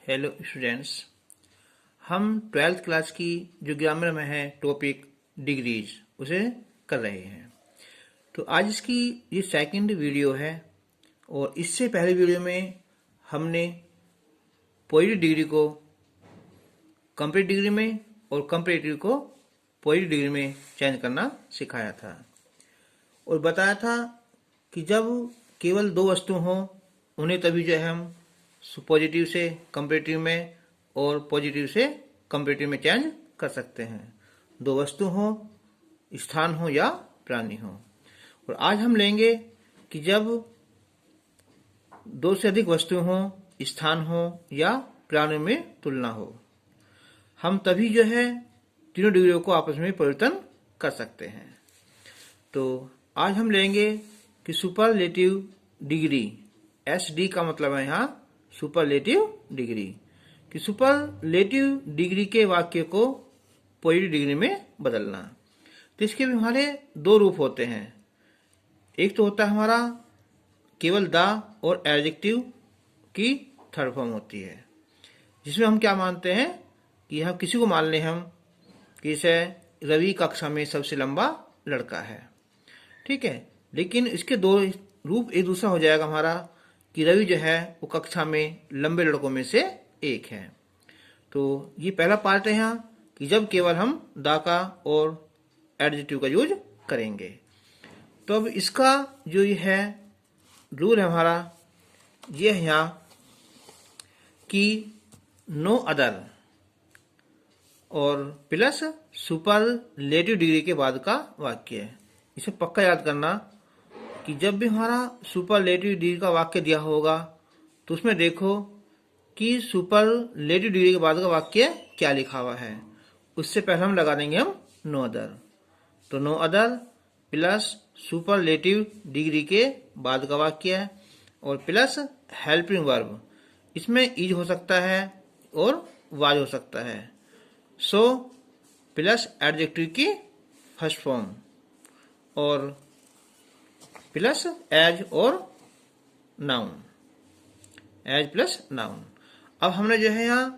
Hello students. हम 12th class की जो ग्रामर में है टॉपिक डिग्रीज उसे कर रहे हैं। तो आज इसकी ये सेकंड वीडियो है और इससे पहले वीडियो में हमने पॉजिटिव डिग्री को कंपेरेटिव डिग्री में और कंपेरेटिव को पॉजिटिव डिग्री में चेंज करना सिखाया था और बताया था कि जब केवल दो वस्तु हों उन्हें तभी जो है हम पॉजिटिव से कंपेरेटिव में और पॉजिटिव से कंपेरेटिव में चेंज कर सकते हैं। दो वस्तु हो, स्थान हो या प्राणी हो। और आज हम लेंगे कि जब दो से अधिक वस्तु हो, स्थान हो या प्राणी में तुलना हो, हम तभी जो है तीनों डिग्रियों को आपस में परिवर्तन कर सकते हैं। तो आज हम लेंगे कि सुपरलेटिव डिग्री, SD का मतलब है यहाँ सुपरलेटिव डिग्री, कि सुपरलेटिव डिग्री के वाक्य को पॉजिटिव डिग्री में बदलना। तो इसके भी हमारे दो रूप होते हैं। एक तो होता है हमारा केवल द और एडजेक्टिव की थर्ड फॉर्म होती है, जिसमें हम क्या मानते हैं कि हम किसी को मान लें हम कि इसे रवि कक्षा में सबसे लंबा लड़का है, ठीक है। लेकिन इसके दो रूप, एक दूसरा हो जाएगा हमारा कि रवि जो है वो कक्षा में लंबे लड़कों में से एक है। तो ये पहला पार्ट है यहाँ कि जब केवल हम द का और एडजेक्टिव का यूज करेंगे। तो अब इसका जो ये है रूल है हमारा, ये है यहाँ कि नो अदर और प्लस सुपरलेटिव डिग्री के बाद का वाक्य है। इसे पक्का याद करना कि जब भी हमारा सुपरलेटिव डिग्री का वाक्य दिया होगा तो उसमें देखो कि सुपरलेटिव डिग्री के बाद का वाक्य क्या लिखा हुआ है। उससे पहले हम लगा देंगे हम नो अदर। तो no other plus superlative degree के बाद का वाक्य है और प्लस हेल्पिंग वर्ब। इसमें इज हो सकता है और वाज हो सकता है। सो प्लस एडजेक्टिव की फर्स्ट फॉर्म और प्लस एज और नाउन, एज प्लस नाउन। अब हमने जो है यहाँ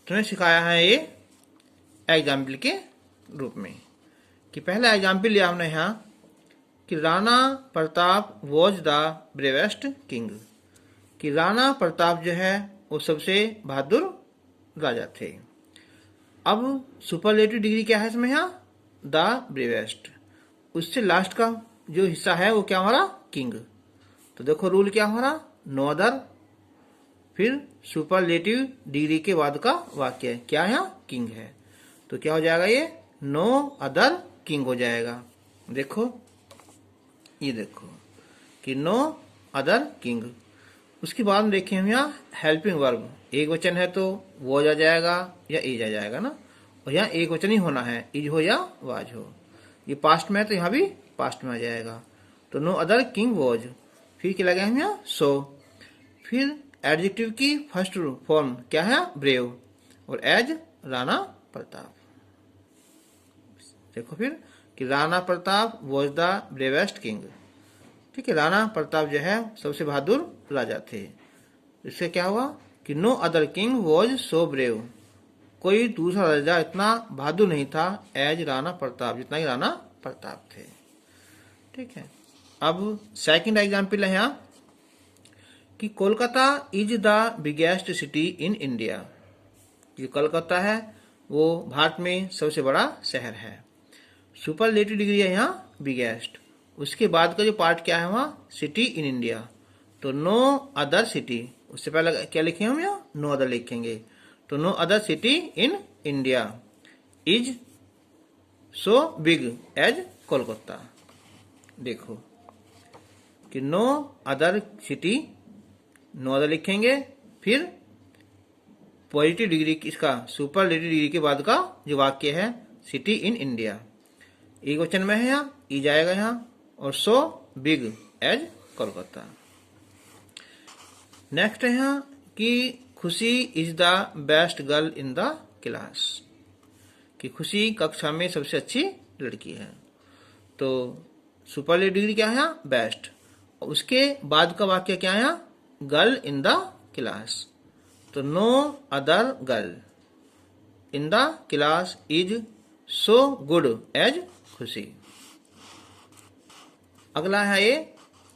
तुम्हें सिखाया है ये एग्जाम्पल के रूप में कि पहला एग्जाम्पल लिया हमने यहाँ कि Rana Pratap was the bravest king, कि राणा प्रताप जो है वो सबसे बहादुर राजा थे। अब सुपरलेटिव डिग्री क्या है इसमें यहाँ द ब्रेवेस्ट, उससे लास्ट का जो हिस्सा है वो क्या हमारा किंग। तो देखो रूल क्या हमारा नो अदर फिर सुपरलेटिव डिग्री के बाद का वाक्य है क्या यहाँ किंग है। तो क्या हो जाएगा ये नो अदर किंग हो जाएगा। देखो ये देखो कि नो अदर किंग। उसके बाद में देखें हम यहाँ हेल्पिंग वर्ब, एक वचन है तो वॉज आ जाएगा या इज आ जाएगा ना, और यहाँ एक वचन ही होना है, इज हो या वाज हो। ये पास्ट में है तो यहाँ भी पास्ट में आ जाएगा। तो नो अदर किंग वॉज, फिर क्या लगाए हम यहाँ सो, फिर एडजेक्टिव की फर्स्ट फॉर्म क्या है ब्रेव और एज राणा प्रताप। देखो फिर कि Rana Pratap was the bravest king, ठीक है। राणा प्रताप जो है सबसे बहादुर राजा थे। इससे क्या हुआ कि no other king was so brave, कोई दूसरा राजा इतना बहादुर नहीं था एज राणा प्रताप, जितना ही राणा प्रताप थे, ठीक है। अब सेकंड एग्जाम्पल है यहाँ कि Kolkata is the biggest city in India, ये कोलकाता है वो भारत में सबसे बड़ा शहर है। सुपरलेटिव डिग्री है यहाँ बिगेस्ट, उसके बाद का जो पार्ट क्या है वहाँ सिटी इन इंडिया। तो नो अदर सिटी, उससे पहले क्या लिखेंगे हम यहाँ नो अदर लिखेंगे। तो no other city in India is so big as Kolkata. देखो कि no other city, no other लिखेंगे, फिर पॉजिटिव डिग्री इसका सुपरलेटिव डिग्री के बाद का जो वाक्य है सिटी इन इंडिया, एक वचन में है यहाँ ई जाएगा यहाँ, और so big as Kolkata. Next है यहाँ कि Khushi is the best girl in the class, कि खुशी कक्षा में सबसे अच्छी लड़की है। तो सुपरलेटिव डिग्री क्या है यहाँ बेस्ट, उसके बाद का वाक्य क्या है यहाँ गर्ल इन द क्लास। तो no other girl in the class is so good as Khushi. अगला है ये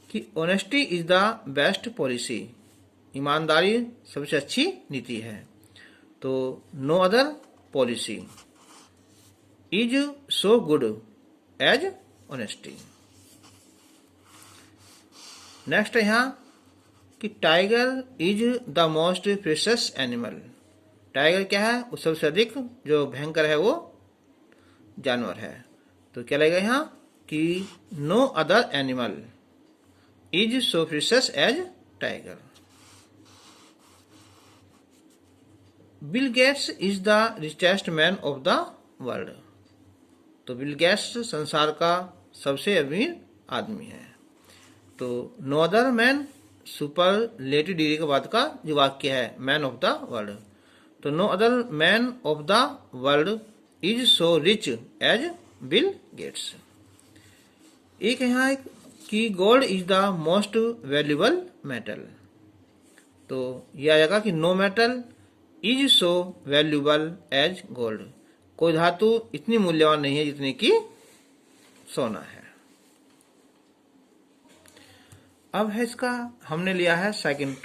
कि honesty is the best policy, ईमानदारी सबसे अच्छी नीति है। तो no other policy is so good as honesty. Next है यहाँ कि tiger is the most precious animal. Tiger क्या है? वो सबसे अधिक जो भयंकर है वो जानवर है। तो क्या लगेगा यहाँ कि no other animal is so precious as tiger. Bill Gates is the richest man of the world. तो बिल गेट्स संसार का सबसे अमीर आदमी है। तो no other man superlative degree के बाद का जो वाक्य है मैन ऑफ द वर्ल्ड। तो no other man of the world is so rich as Bill Gates. एक यहाँ कि gold is the most valuable metal. तो यह आ जाएगा कि no metal is so valuable as gold. कोई धातु इतनी मूल्यवान नहीं है जितनी कि सोना है। अब है इसका हमने लिया है सेकंड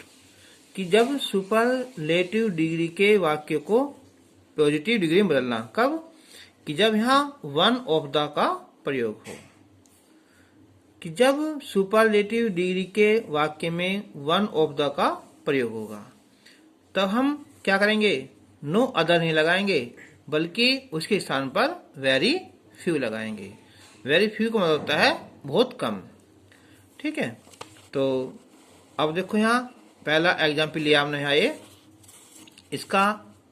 कि जब सुपरलेटिव डिग्री के वाक्य को पॉजिटिव डिग्री में बदलना। कब? कि जब यहाँ वन ऑफ द का प्रयोग हो। कि जब सुपरलेटिव डिग्री के वाक्य में वन ऑफ द का प्रयोग होगा तब हम क्या करेंगे? नो अदर नहीं लगाएंगे बल्कि उसके स्थान पर वेरी फ्यू लगाएंगे। वेरी फ्यू का मतलब होता है बहुत कम। ठीक है, तो अब देखो यहाँ पहला एग्जाम्पल लिया हमने यहाँ ये, इसका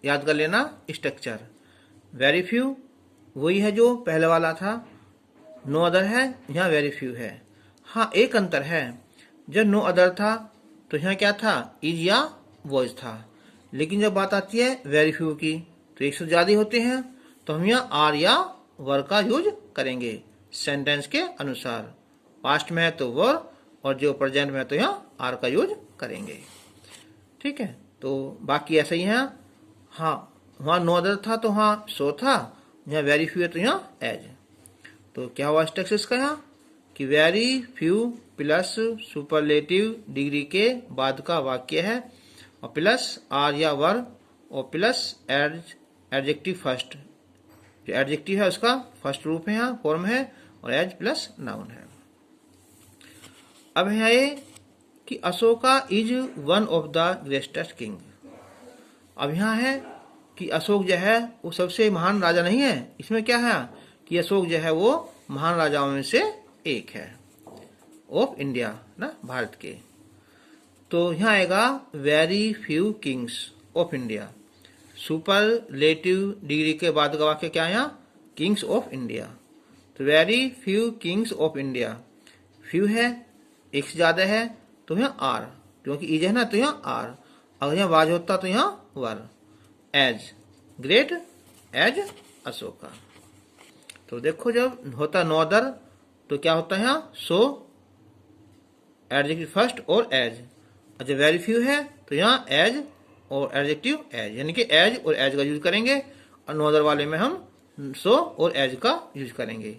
याद कर लेना स्ट्रक्चर। वेरी फ्यू वही है जो पहले वाला था, नो अदर है, यहाँ वेरी फ्यू है। हाँ एक अंतर है, जब नो अदर था तो यहाँ क्या था? इज या वॉज था। लेकिन जब बात आती है वेरी फ्यू की तो एक से ज्यादा होते हैं, तो हम यहाँ आर या वर का यूज करेंगे सेंटेंस के अनुसार। पास्ट में है तो वर और जो प्रेजेंट में है तो यहाँ आर का यूज करेंगे। ठीक है, तो बाकी ऐसा ही है। हाँ वहाँ नो अदर था तो हाँ सो था, यहाँ वेरी फ्यू है तो यहाँ एज। तो क्या हुआ स्ट्रक्चर इसका यहाँ कि very few plus superlative degree के बाद का वाक्य है और प्लस आर या वर और प्लस एडजेक्टिव फर्स्ट। जो एडजेक्टिव है उसका फर्स्ट रूप है यहाँ फॉर्म है और एज प्लस नाउन है। अब है ये कि Ashoka is one of the greatest king. अब यहाँ है कि अशोक जो है वो सबसे महान राजा नहीं है। इसमें क्या है कि अशोक जो है वो महान राजाओं में से एक है ऑफ इंडिया ना, भारत के। तो यहाँ आएगा very few kings of India. Superlative degree के बाद का वाक्य क्या है यहाँ? Kings of India. तो very few kings of India, few है एक से ज्यादा है तो यहाँ आर, क्योंकि इज है ना तो यहाँ आर। अगर यहाँ वाज होता तो यहाँ were. As great as Ashoka. तो देखो जब होता नो अदर तो क्या होता है यहाँ सो एडजेक्टिव फर्स्ट और एज। जब वेरी फ्यू है तो यहाँ एज और एडजेक्टिव एज, यानी कि एज और एज का यूज करेंगे और नो अदर वाले में हम सो और एज का यूज करेंगे।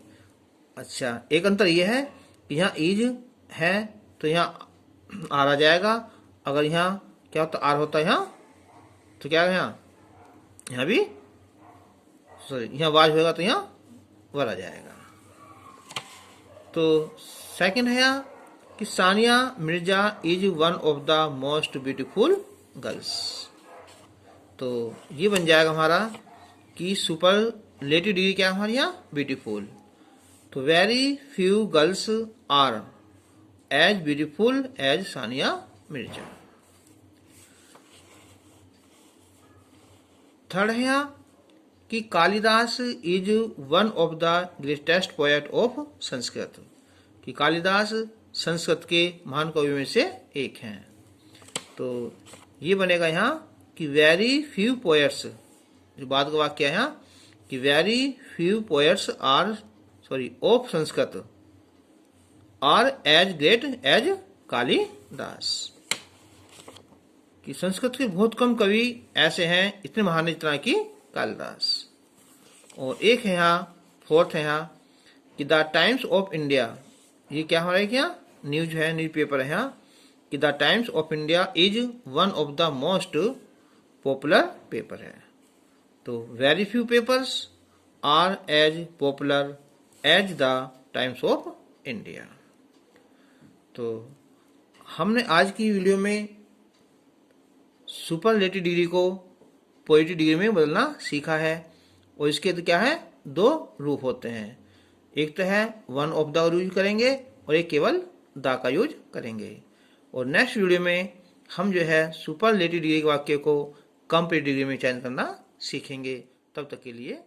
अच्छा एक अंतर यह है कि यहाँ इज है तो यहाँ आर आ जाएगा। अगर यहाँ क्या होता आर होता है यहाँ तो क्या है यहाँ भी सॉरी यहाँ वाज होगा तो यहाँ वर आ जाएगा। तो सेकंड है यहाँ कि Sania Mirza is one of the most beautiful girls. तो ये बन जाएगा हमारा कि सुपरलेटिव डिग्री क्या है हमारे यहाँ? ब्यूटीफुल। तो very few girls are as beautiful as Sania Mirza. Third है यहाँ कि Kalidas is one of the greatest poet of Sanskrit. कि कालिदास संस्कृत के महान कवियों में से एक हैं। तो ये बनेगा यहाँ कि वेरी फ्यू पोएट्स, जो बाद का वाक्य है यहाँ कि very few poets are of Sanskrit are as great as Kalidas. कि संस्कृत के बहुत कम कवि ऐसे हैं इतने महान जितना कि कालिदास। और एक है यहाँ, फोर्थ है यहाँ कि द टाइम्स ऑफ इंडिया, ये क्या हो रहा है, क्या न्यूज है, न्यूज पेपर है यहाँ, कि the Times of India is one of the most popular paper है। तो very few papers are as popular as the Times of India. तो हमने आज की वीडियो में सुपरलेटिव डिग्री को पॉजिटिव डिग्री में बदलना सीखा है। और इसके तो क्या है, दो रूप होते हैं, एक तो है वन ऑफ द यूज करेंगे और एक केवल द का यूज करेंगे। और नेक्स्ट वीडियो में हम जो है सुपरलेटिव डिग्री के वाक्य को कंपेरेटिव डिग्री में चयन करना सीखेंगे। तब तक के लिए